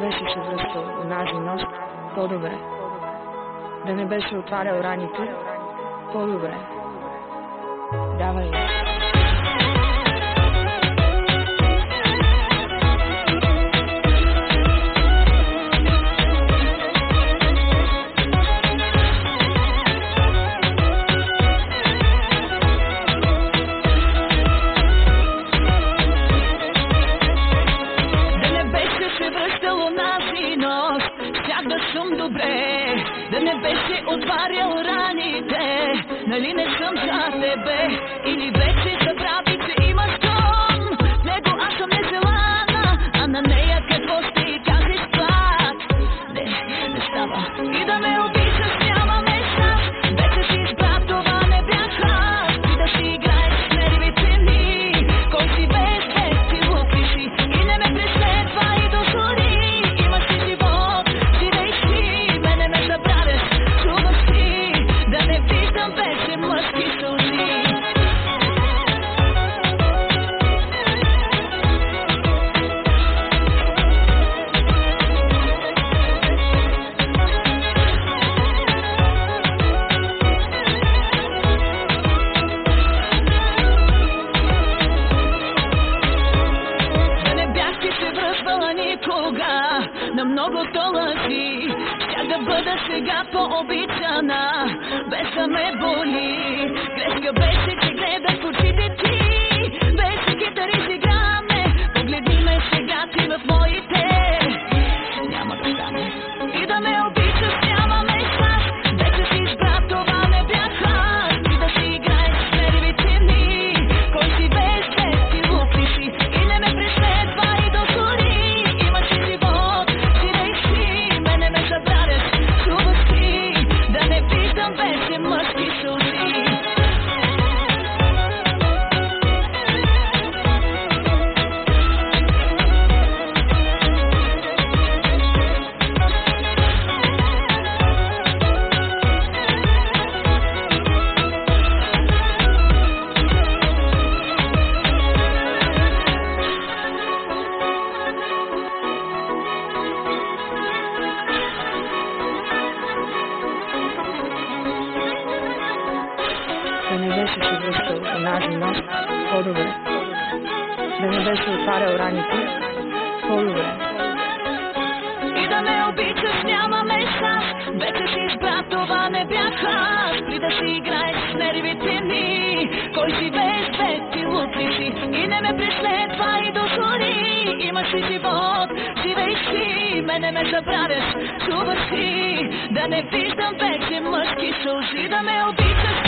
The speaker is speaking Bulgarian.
беше се връщал онази нощ, по-добре. Да не беше отварял раните, по-добре. Давай. Добре, да не беше отварял раните, нали не съм за тебе, или вече забрави, че имаш дом, в него аз съм нежелана, а на нея какво ще й кажеш пак? Не става. И да ме обичаш нямаме шанс, вече си избра, това не бях аз, и да си играеш с нервите ми, кой си без теб ти лупи си, и не ме преследва и дозори, имаш си живот, живей си, мене ме забравяш, чуваш си, да не виждам вече мъжки сълзи. На многото лъжи щях да бъда сега по-обичана, без да ме боли. Грешка беше, че гледах в очите ти, без китари си граме. Погледни ме сега ти в моите, няма да стане. И да ме обичаш нямаме шанс, вече си избра, това не бях аз, и да си играеш с нервите ми, кой си без теб ти лупи си, и не ме преследва и дозори, имаш си живот, живей си, мене ме забравяш, чуваш си, да не виждам вече мъжки сълзи. Да не беше се връщал онази нощ, по-добре. Да не беше отварял раните, по-добре. И да ме обичаш нямаме шанс, вече си избра, това не бях аз, при да си играеш с нервите ми, кой си без теб ти лупи си, и не ме преследва и дозори, имаш си живот, живей си, мене ме забравяш, чуваш си, да не виждам вече мъжки сълзи, да ме обичаш